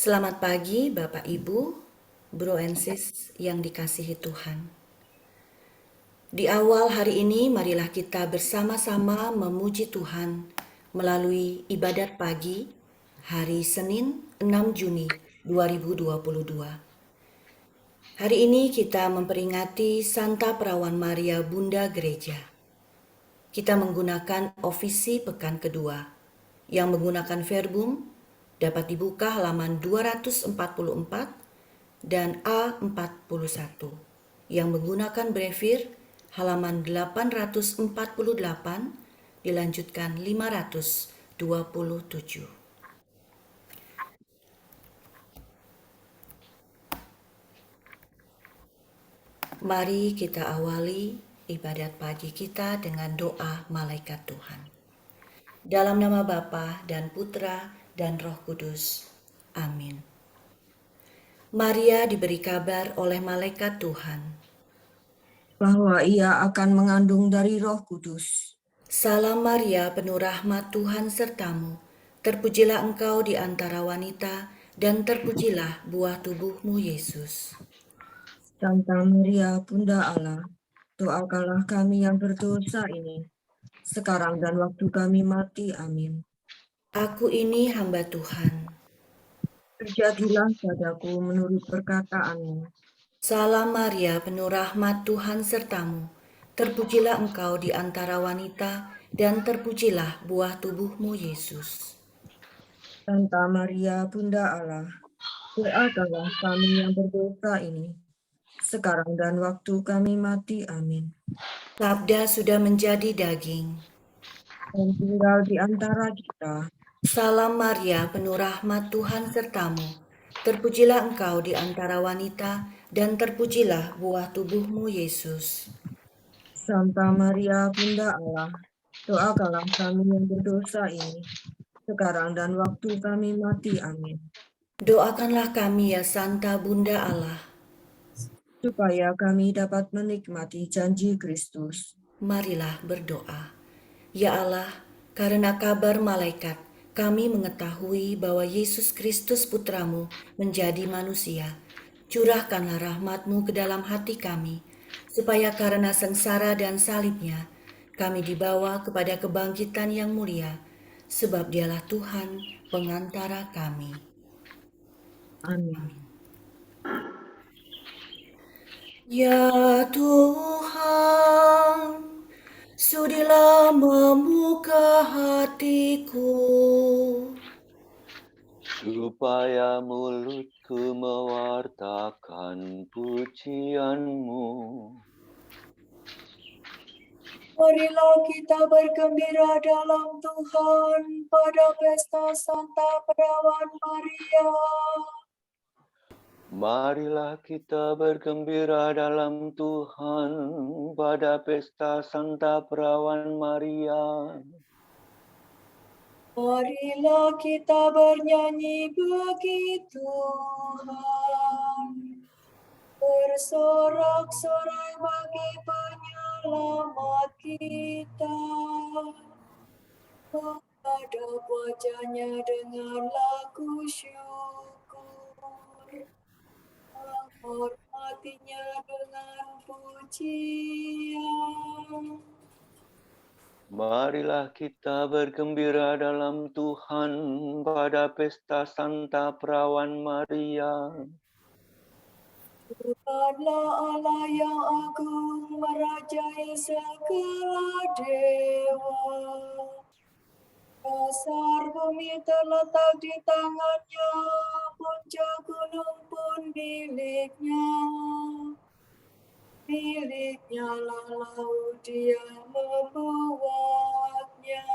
Selamat pagi Bapak Ibu, Bro and Sis yang dikasihi Tuhan. Di awal hari ini marilah kita bersama-sama memuji Tuhan melalui ibadat pagi hari Senin 6 Juni 2022. Hari ini kita memperingati Santa Perawan Maria Bunda Gereja. Kita menggunakan ofisi pekan kedua yang menggunakan verbum dapat dibuka halaman 244 dan A41 yang menggunakan brevir halaman 848 dilanjutkan 527. Mari kita awali ibadat pagi kita dengan doa malaikat Tuhan. Dalam nama Bapa dan Putra dan Roh Kudus. Amin. Maria diberi kabar oleh malaikat Tuhan bahwa ia akan mengandung dari Roh Kudus. Salam Maria, penuh rahmat Tuhan sertamu. Terpujilah engkau di antara wanita, dan terpujilah buah tubuhmu Yesus. Santa Maria, Bunda Allah, doakanlah kami yang berdosa ini, sekarang dan waktu kami mati. Amin. Aku ini hamba Tuhan. Terjadilah padaku menurut perkataanmu. Salam Maria, penuh rahmat Tuhan sertamu. Terpujilah engkau di antara wanita, dan terpujilah buah tubuhmu Yesus. Santa Maria, Bunda Allah, doakanlah kami yang berdosa ini, sekarang dan waktu kami mati. Amin. Sabda sudah menjadi daging. Dan tinggal di antara kita. Salam Maria, penuh rahmat Tuhan sertamu. Terpujilah engkau di antara wanita, dan terpujilah buah tubuhmu Yesus. Santa Maria, Bunda Allah, doakanlah kami yang berdosa ini, sekarang dan waktu kami mati. Amin. Doakanlah kami ya Santa Bunda Allah, supaya kami dapat menikmati janji Kristus. Marilah berdoa. Ya Allah, karena kabar malaikat, kami mengetahui bahwa Yesus Kristus Putramu menjadi manusia. Curahkanlah rahmat-Mu ke dalam hati kami, supaya karena sengsara dan salibnya, kami dibawa kepada kebangkitan yang mulia, sebab Dialah Tuhan pengantara kami. Amin. Ya Tuhan, sudilah membuka hatiku, supaya mulutku mewartakan pujian-Mu. Marilah kita bergembira dalam Tuhan pada pesta Santa Perawan Maria. Marilah kita bergembira dalam Tuhan pada pesta Santa Perawan Maria. Marilah kita bernyanyi bagi Tuhan, bersorak-sorai bagi penyelamat kita, menghadap wajahnya dengan lagu syukur, menghormatinya dengan pujian. Marilah kita bergembira dalam Tuhan pada pesta Santa Perawan Maria. Tuhanlah Allah yang agung, merajai segala dewa. Dasar bumi terletak di tangannya, puncak gunung pun miliknya. Miliknya lah laut, dia membuatnya.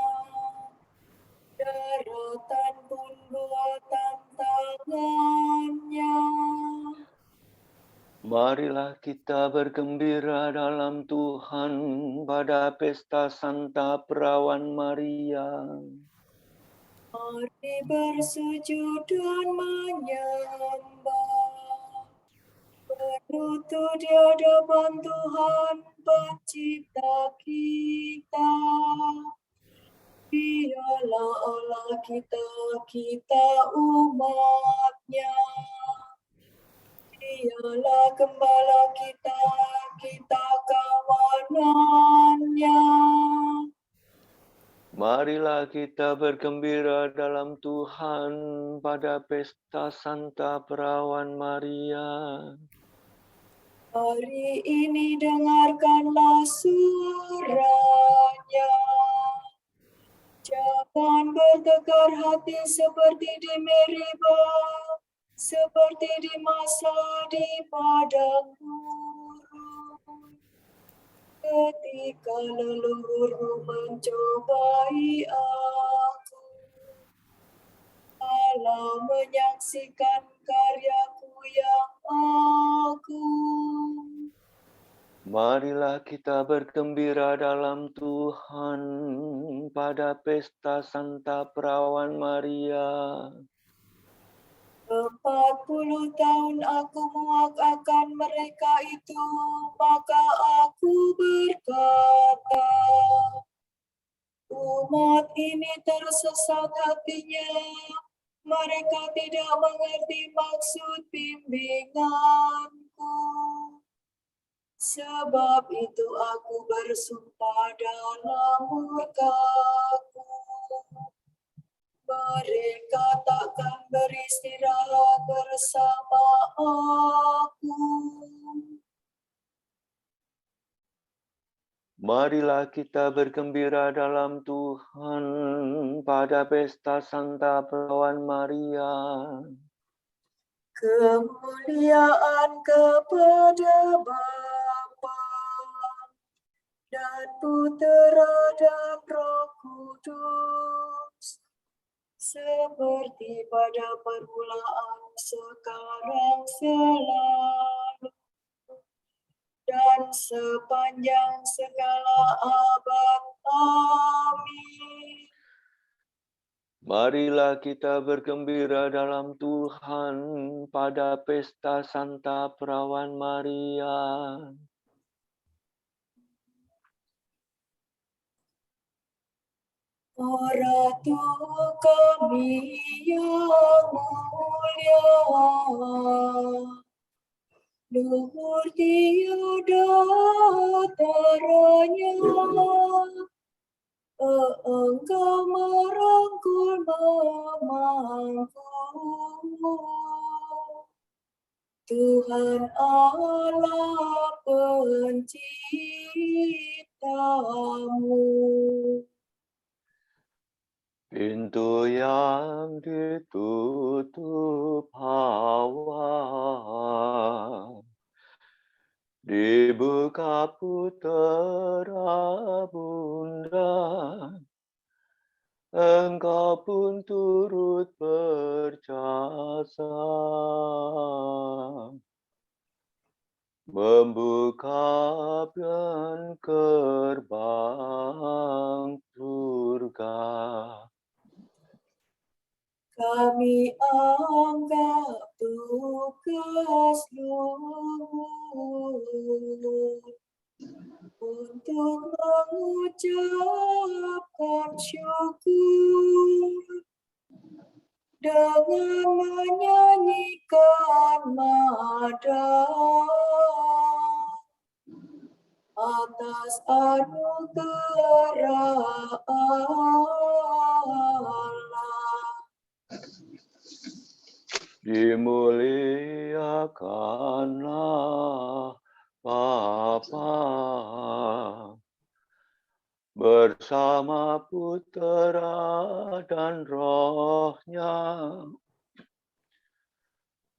Daratan pun buatan tangannya. Marilah kita bergembira dalam Tuhan pada pesta Santa Perawan Maria. Mari bersujud dan menyembah, berlutut di hadapan Tuhan Pencipta kita. Dialah Allah kita, kita umat-Nya. Dialah gembala kita, kita kawanannya. Marilah kita bergembira dalam Tuhan pada pesta Santa Perawan Maria. Hari ini dengarkanlah suaranya. Jangan bergegar hati seperti di Meribah, seperti di masa di padang gurun. Ketika leluhurmu mencobai aku, Allah menyaksikan karyaku yang agung. Marilah kita bergembira dalam Tuhan pada pesta Santa Perawan Maria. 40 tahun aku muak akan mereka itu, maka aku berkata, umat ini tersesat hatinya, mereka tidak mengerti maksud bimbinganku. Sebab itu aku bersumpah dalam murkaku, mereka takkan beristirahat bersama aku. Marilah kita bergembira dalam Tuhan pada pesta Santa Perawan Maria. Kemuliaan kepada Bapa dan Putera dan Roh Kudus, seperti pada permulaan, sekarang, selalu, dan sepanjang segala abad. Amin. Marilah kita bergembira dalam Tuhan pada pesta Santa Perawan Maria. Ratu kami yang mulia, luhur tiada taranya, engkau merangkul memangku, Tuhan Allah penciptamu. Pintu yang ditutup Hawa dibuka Putera Bunda, engkau pun turut berjasa membuka dan gerbang surga. Kami anggap tugas luhur untuk mengucapkan syukur dengan menyanyikan madang atas anugerah Allah. Dimuliakanlah Bapa bersama Putera dan Roh-Nya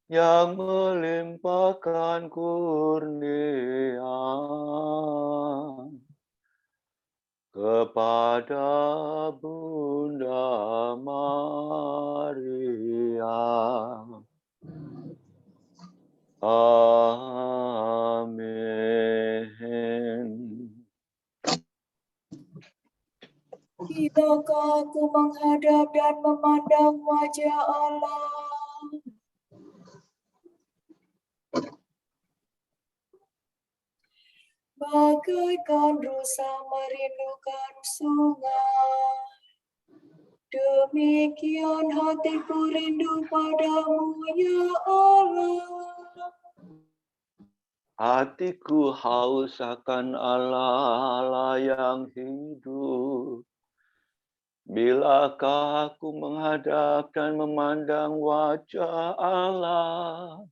yang melimpahkan kurnia kepada Bunda Maria. Amin. Tidakkah aku menghadap dan memandang wajah Allah? Bagaikan rusa merindukan sungai, Demikian hatiku rindu padamu, ya Allah. Hatiku haus akan Allah yang hidup. Bilakah aku menghadap dan memandang wajah Allah?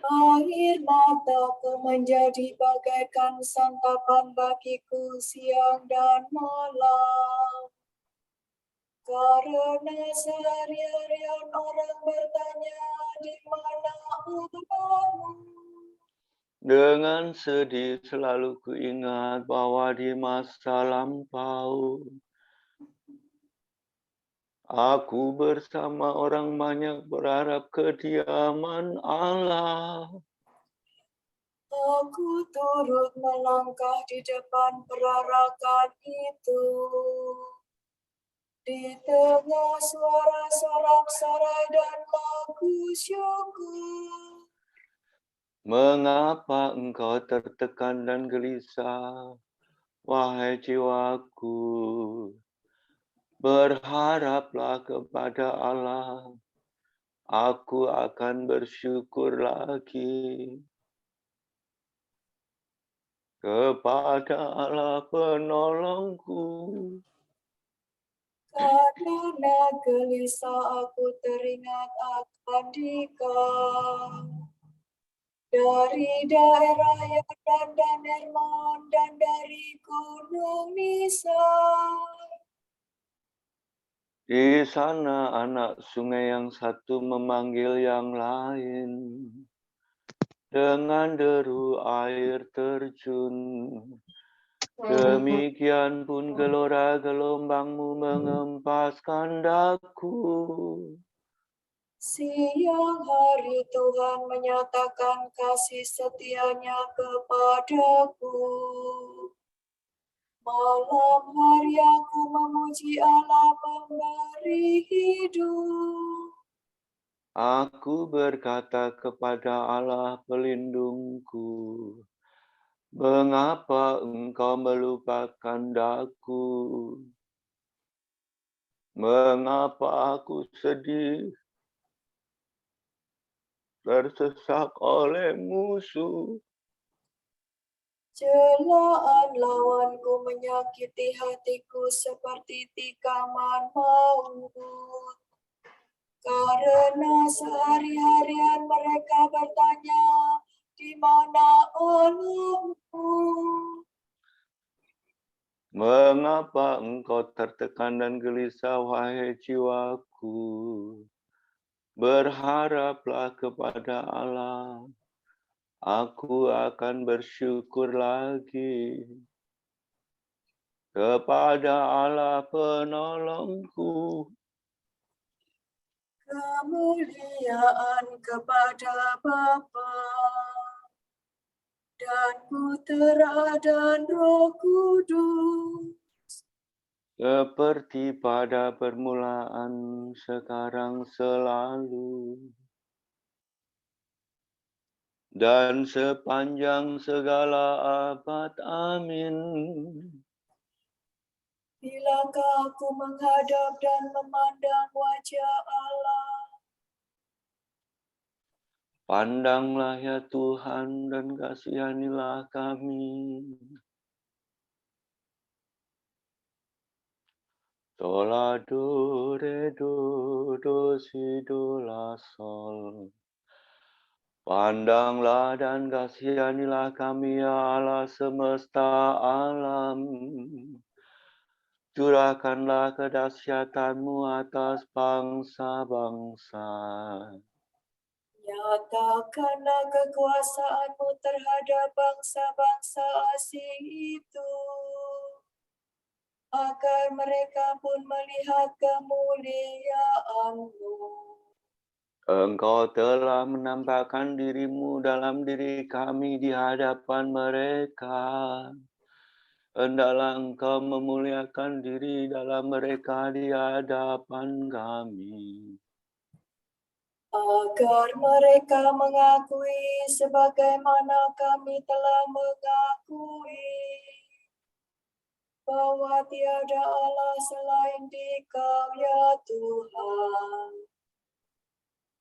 Air mataku menjadi bagaikan santapan bagiku siang dan malam. Karena sehari-harian orang bertanya, di mana Allahmu? Dengan sedih selalu kuingat bahwa di masa lampau aku bersama orang banyak berharap kediaman Allah. Aku turut melangkah di depan perarakan itu. Di tengah suara sorak-sorai dan lagu syukur. Mengapa engkau tertekan dan gelisah, wahai jiwaku? Berharaplah kepada Allah. Aku akan bersyukur lagi kepada Allah penolongku. Karena gelisah aku teringat akan Dikau. Dari daerah Yordan dan Hermon dan dari gunung Misar. Di sana anak sungai yang satu memanggil yang lain dengan deru air terjun. Demikian pun gelora gelombangmu mengempaskan daku. Siang hari Tuhan menyatakan kasih setianya kepadaku. Malam hari aku memuji Allah pemberi hidup. Aku berkata kepada Allah pelindungku, mengapa engkau melupakan daku? Mengapa aku sedih, tersesak oleh musuh? Celaan lawanku menyakiti hatiku seperti tikaman maut. Karena sehari-harian mereka bertanya, di mana Allahmu? Mengapa engkau tertekan dan gelisah, wahai jiwaku? Berharaplah kepada Allah. Aku akan bersyukur lagi kepada Allah penolongku. Kemuliaan kepada Bapa dan Putera dan Roh Kudus. Seperti pada permulaan, sekarang, selalu, dan sepanjang segala abad. Amin. Bilakah aku menghadap dan memandang wajah Allah? Pandanglah ya Tuhan dan kasihanilah kami. Dola do re do si do la sol. Pandanglah dan kasihanilah kami ya Allah semesta alam. Curahkanlah kedahsyatanmu atas bangsa-bangsa. Nyatakanlah kekuasaanmu terhadap bangsa-bangsa asing itu, agar mereka pun melihat kemuliaanmu. Engkau telah menampakkan dirimu dalam diri kami di hadapan mereka. Hendaklah engkau memuliakan diri dalam mereka di hadapan kami. Agar mereka mengakui sebagaimana kami telah mengakui bahwa tiada Allah selain Dikau,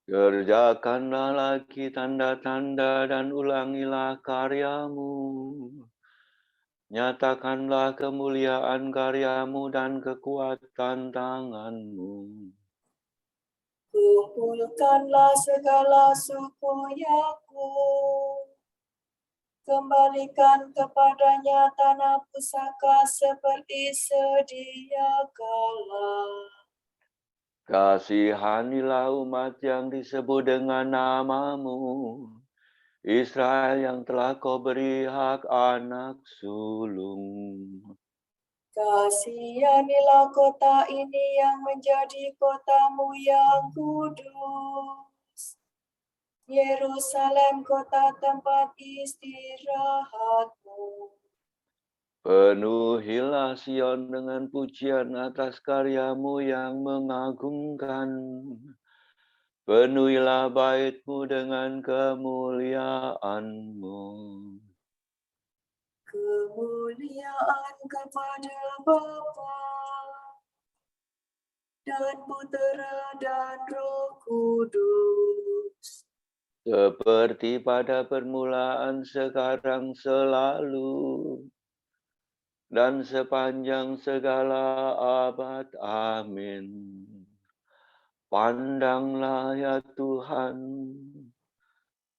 Kerjakanlah lagi tanda-tanda dan ulangilah karyamu. Nyatakanlah kemuliaan karyamu dan kekuatan tanganmu. Kumpulkanlah segala suku Yakub. Kembalikan kepadanya tanah pusaka seperti sedia kala. Kasihanilah umat yang disebut dengan namamu, Israel yang telah kau beri hak anak sulung. Kasihanilah kota ini yang menjadi kotamu yang kudus. Yerusalem, kota tempat istirahatmu. Penuhilah Sion dengan pujian atas karyamu yang mengagumkan. Penuhilah baitmu dengan kemuliaanmu. Kemuliaan kepada Bapa dan Putera dan Roh Kudus. Seperti pada permulaan, sekarang, selalu, dan sepanjang segala abad. Amin. Pandanglah ya Tuhan,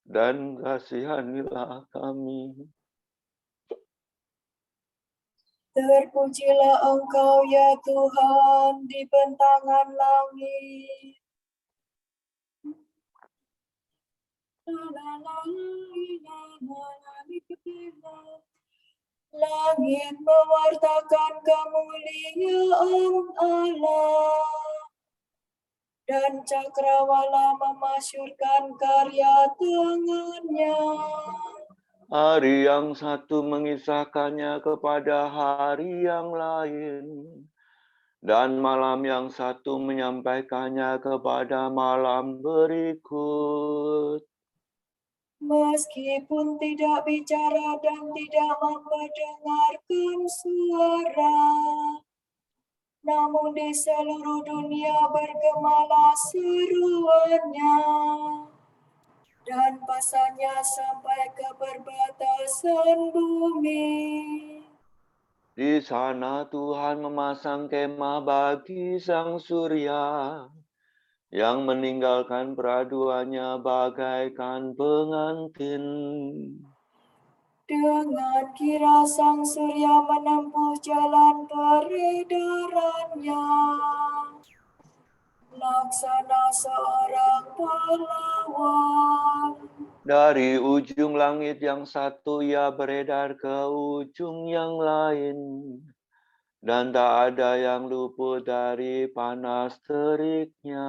dan kasihanilah kami. Terpujilah Engkau ya Tuhan di bentangan langit. Langit mewartakan kemuliaan Allah, dan cakrawala memasyurkan karya tangannya. Hari yang satu mengisahkannya kepada hari yang lain, dan malam yang satu menyampaikannya kepada malam berikut. Meskipun tidak bicara dan tidak memperdengarkan suara, namun di seluruh dunia bergemalah seruannya, dan pasalnya sampai ke perbatasan bumi. Di sana Tuhan memasang kemah bagi sang surya, yang meninggalkan peraduannya bagaikan pengantin. Dengan kira sang surya menempuh jalan peredarannya, laksana seorang pahlawan. Dari ujung langit yang satu ia beredar ke ujung yang lain, dan tak ada yang luput dari panas teriknya.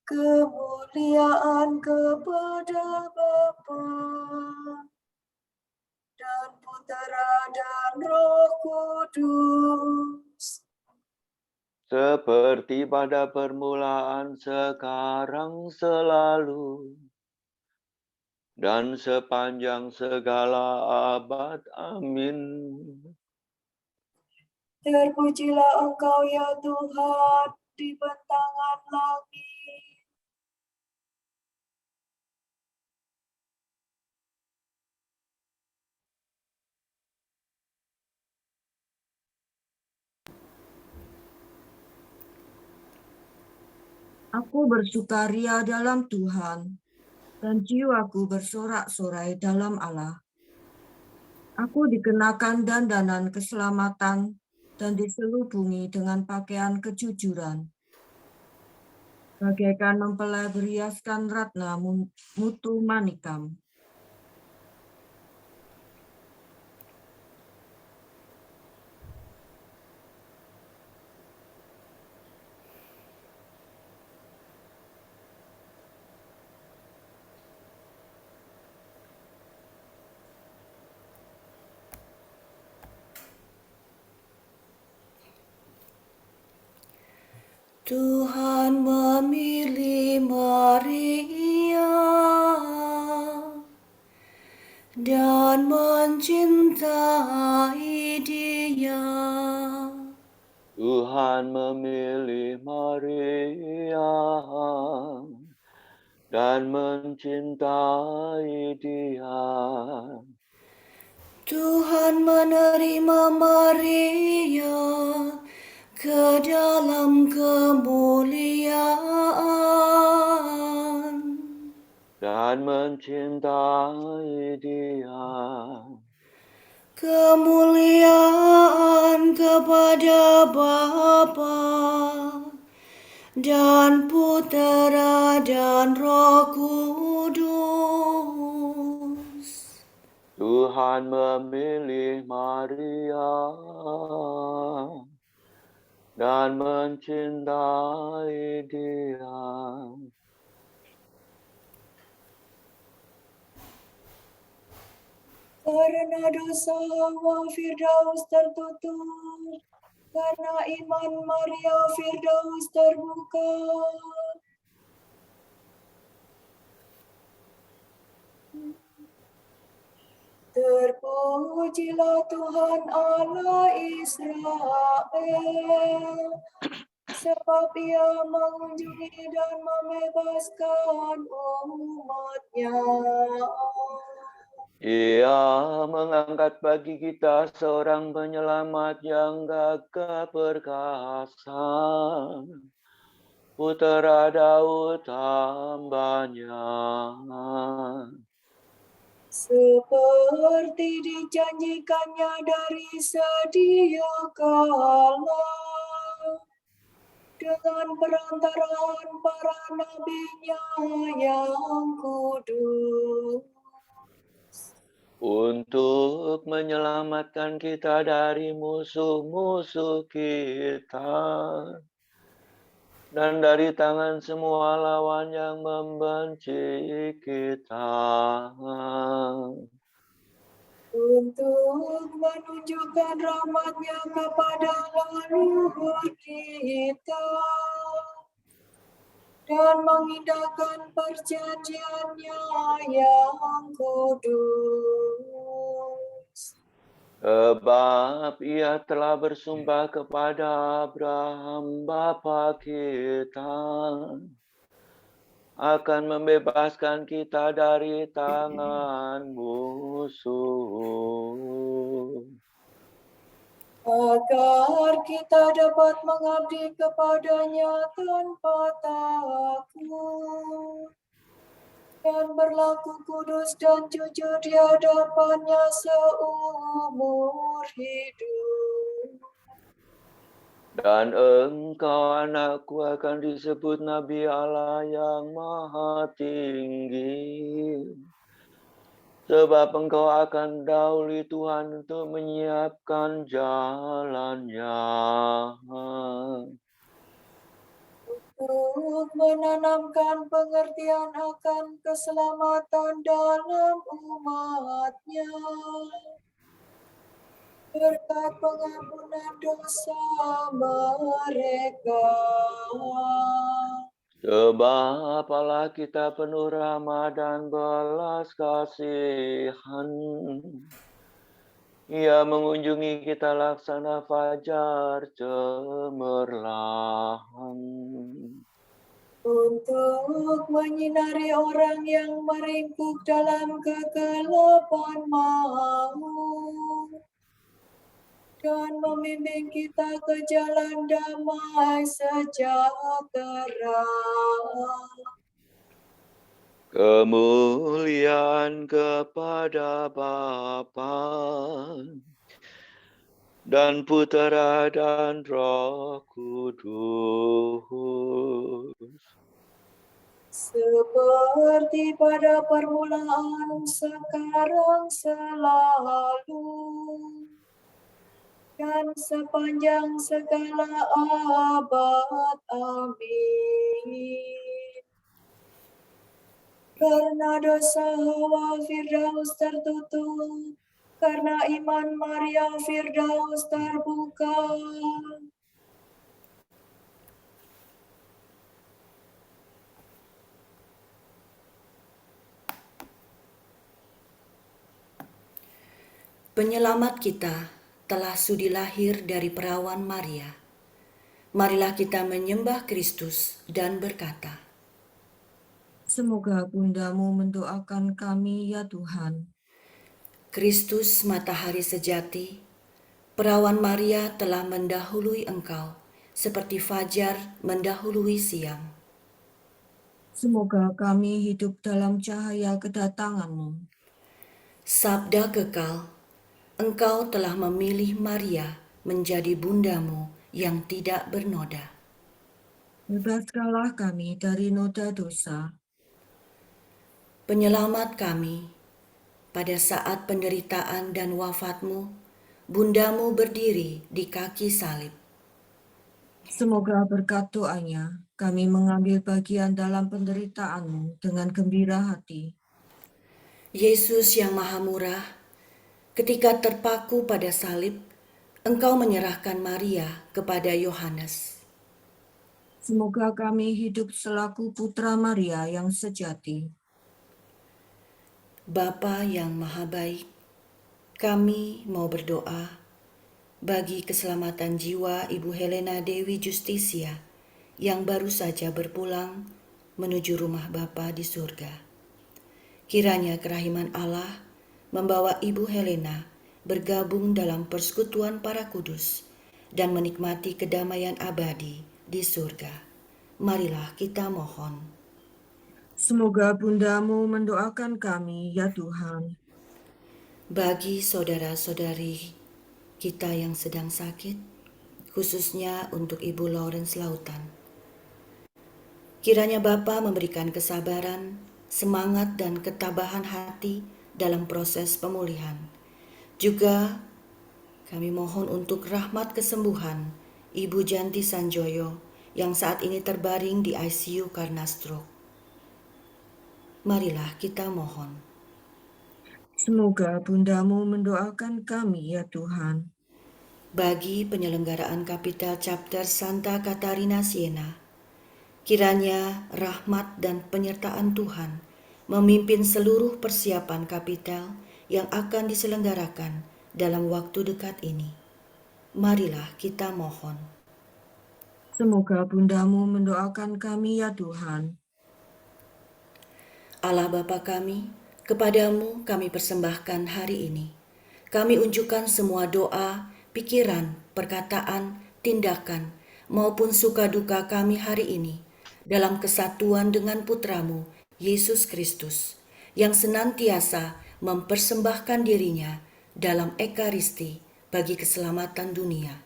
Kemuliaan kepada Bapa dan Putera dan Roh Kudus. Seperti pada permulaan, sekarang, selalu, dan sepanjang segala abad. Amin. Terpujilah Engkau ya Tuhan di bentangan langit. Aku bersukaria dalam Tuhan, dan jiwaku bersorak-sorai dalam Allah. Aku dikenakan dandanan keselamatan dan diselubungi dengan pakaian kejujuran, bagaikan mempelai berhiaskan ratna mutu manikam. Tuhan memilih Maria dan mencintai dia. Tuhan memilih Maria dan mencintai dia. Tuhan menerima Maria ke dalam kemuliaan Dan mencintai dia. kemuliaan kepada Bapa dan Putera dan Roh Kudus. Tuhan memilih Maria dan mencintai dia. Karena dosa Hawa Firdaus tertutup, karena iman Maria Firdaus terbuka. Terpujilah Tuhan Allah Israel, sebab Ia mengunjungi dan membebaskan umat-Nya. Ia mengangkat bagi kita seorang penyelamat yang gagah perkasa, Putera Daud hamba-Nya. Seperti dijanjikannya dari sedia kala, dengan perantaraan para nabi-Nya yang kudus. Untuk menyelamatkan kita dari musuh-musuh kita dan dari tangan semua lawan yang membenci kita. Untuk menunjukkan rahmat-Nya kepada leluhur kita dan mengindahkan perjanjian-Nya yang kudus. Sebab Ia telah bersumpah kepada Abraham bapa kita akan membebaskan kita dari tangan musuh, Agar kita dapat mengabdi kepada-Nya tanpa takut dan berlaku kudus dan jujur di hadapan-Nya seumur hidup. dan engkau anakku akan disebut Nabi Allah yang Maha Tinggi. Sebab engkau akan dahului Tuhan untuk menyiapkan jalan-Nya, Untuk menanamkan pengertian akan keselamatan dalam umat-Nya, berkat pengampunan dosa mereka. Sebab Allah kita penuh rahmat dan belas kasihan. Ia mengunjungi kita laksana fajar cemerlang. Untuk menyinari orang yang meringkuk dalam kegelapan maut dan membimbing kita ke jalan damai sejahtera. Kemuliaan kepada Bapa dan Putera dan Roh Kudus. Seperti pada permulaan, sekarang, selalu, dan sepanjang segala abad. Amin. Karena dosa Hawa Firdaus tertutup, karena iman Maria Firdaus terbuka. Penyelamat kita telah sudi lahir dari perawan Maria. Marilah kita menyembah Kristus dan berkata, Semoga bundamu mendoakan kami ya Tuhan. Kristus matahari sejati, perawan Maria telah mendahului engkau, seperti fajar mendahului siang. Semoga kami hidup dalam cahaya kedatangan-Mu. Sabda kekal, engkau telah memilih Maria menjadi bundamu yang tidak bernoda. Bebaskanlah kami dari noda dosa. Penyelamat kami, pada saat penderitaan dan wafatmu, bundamu berdiri di kaki salib. Semoga berkat doanya kami mengambil bagian dalam penderitaan-Mu dengan gembira hati. Yesus yang maha murah, ketika terpaku pada salib, engkau menyerahkan Maria kepada Yohanes. Semoga kami hidup selaku putra Maria yang sejati. Bapa yang maha baik, kami mau berdoa bagi keselamatan jiwa Ibu Helena Dewi Justisia yang baru saja berpulang menuju rumah Bapa di surga. Kiranya kerahiman Allah membawa Ibu Helena bergabung dalam persekutuan para kudus dan menikmati kedamaian abadi di surga. Marilah kita mohon. Semoga bundamu mendoakan kami ya Tuhan. Bagi saudara-saudari kita yang sedang sakit, khususnya untuk Ibu Lawrence Lautan, kiranya Bapa memberikan kesabaran, semangat, dan ketabahan hati dalam proses pemulihan. Juga kami mohon untuk rahmat kesembuhan Ibu Janti Sanjoyo yang saat ini terbaring di ICU karena stroke. Marilah kita mohon. Semoga bundamu mendoakan kami ya Tuhan. Bagi penyelenggaraan Kapitel Chapter Santa Katarina Siena, kiranya rahmat dan penyertaan Tuhan memimpin seluruh persiapan kapitel yang akan diselenggarakan dalam waktu dekat ini. Marilah kita mohon. Semoga bundamu mendoakan kami ya Tuhan. Allah Bapa kami, kepadamu kami persembahkan hari ini. Kami unjukkan semua doa, pikiran, perkataan, tindakan, maupun suka duka kami hari ini dalam kesatuan dengan Putramu, Yesus Kristus, yang senantiasa mempersembahkan dirinya dalam ekaristi bagi keselamatan dunia.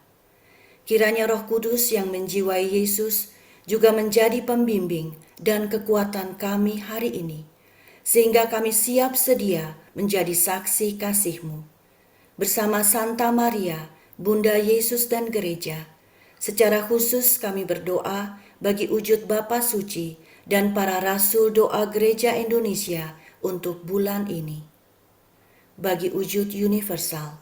Kiranya Roh Kudus yang menjiwai Yesus juga menjadi pembimbing dan kekuatan kami hari ini, sehingga kami siap sedia menjadi saksi kasih-Mu. Bersama Santa Maria, Bunda Yesus dan Gereja, secara khusus kami berdoa bagi wujud Bapa Suci dan para rasul doa Gereja Indonesia untuk bulan ini. Bagi wujud universal,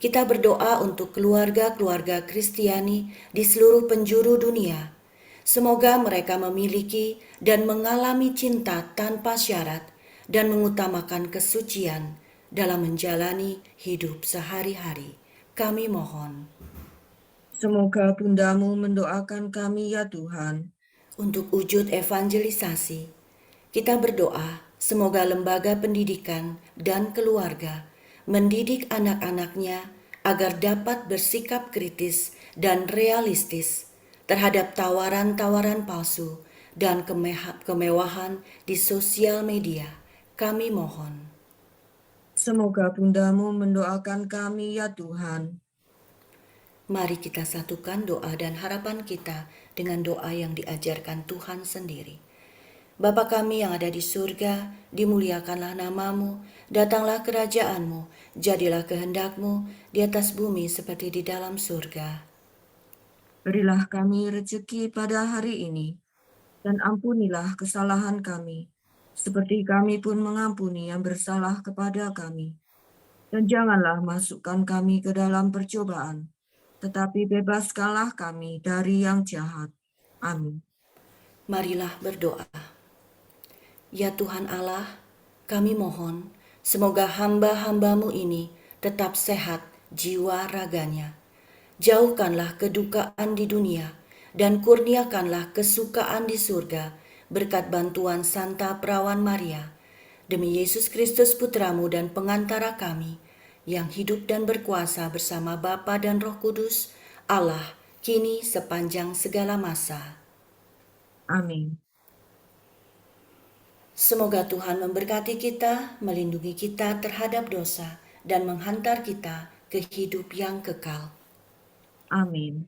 kita berdoa untuk keluarga-keluarga Kristiani di seluruh penjuru dunia. Semoga mereka memiliki dan mengalami cinta tanpa syarat dan mengutamakan kesucian dalam menjalani hidup sehari-hari. Kami mohon. Semoga bundamu mendoakan kami ya Tuhan. Untuk wujud evangelisasi, kita berdoa semoga lembaga pendidikan dan keluarga mendidik anak-anaknya agar dapat bersikap kritis dan realistis terhadap tawaran-tawaran palsu dan kemewahan di sosial media. Kami mohon. Semoga bundamu mendoakan kami ya Tuhan. Mari kita satukan doa dan harapan kita dengan doa yang diajarkan Tuhan sendiri. Bapa kami yang ada di surga, dimuliakanlah namamu, datanglah kerajaanmu, jadilah kehendak-Mu di atas bumi seperti di dalam surga. Berilah kami rezeki pada hari ini, dan ampunilah kesalahan kami, seperti kami pun mengampuni yang bersalah kepada kami. Dan janganlah masukkan kami ke dalam percobaan, tetapi bebaskanlah kami dari yang jahat. Amin. Marilah berdoa. Ya Tuhan Allah, kami mohon semoga hamba-hamba-Mu ini tetap sehat jiwa raganya. Jauhkanlah kedukaan di dunia, dan kurniakanlah kesukaan di surga berkat bantuan Santa Perawan Maria. Demi Yesus Kristus Putramu dan pengantara kami, yang hidup dan berkuasa bersama Bapa dan Roh Kudus, Allah, kini sepanjang segala masa. Amin. Semoga Tuhan memberkati kita, melindungi kita terhadap dosa, dan menghantar kita ke hidup yang kekal. Amin.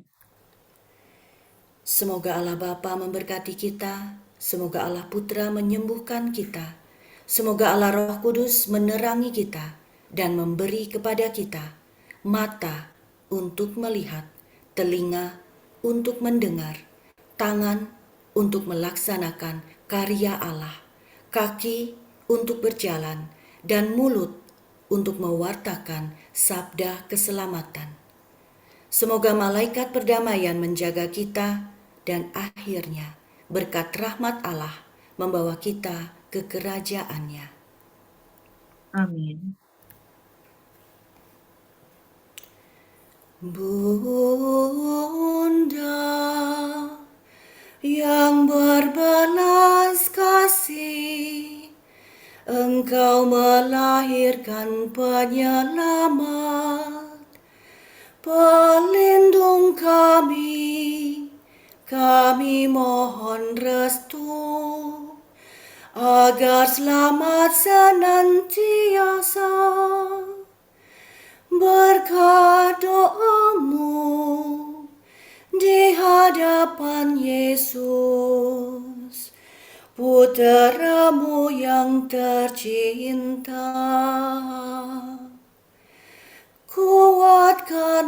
Semoga Allah Bapa memberkati kita, semoga Allah Putra menyembuhkan kita, semoga Allah Roh Kudus menerangi kita dan memberi kepada kita mata untuk melihat, telinga untuk mendengar, tangan untuk melaksanakan karya Allah, kaki untuk berjalan, dan mulut untuk mewartakan sabda keselamatan. Semoga malaikat perdamaian menjaga kita dan akhirnya berkat rahmat Allah membawa kita ke kerajaannya. Amin. Bunda yang berbelas kasih, Engkau melahirkan penyelamat, pelindung kami mohon restu, agar selamat senantiasa. Berkat doamu di hadapan Yesus, Putramu yang tercinta. Kuatkanlah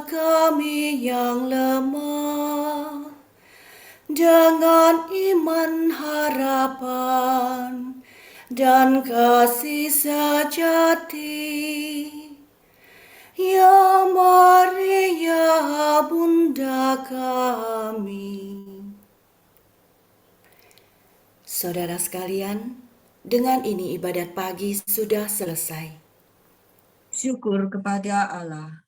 kami yang lemah dengan iman, harapan, dan kasih sejati. Ya Maria, Bunda kami. Saudara sekalian, dengan ini ibadat pagi sudah selesai. Syukur kepada Allah.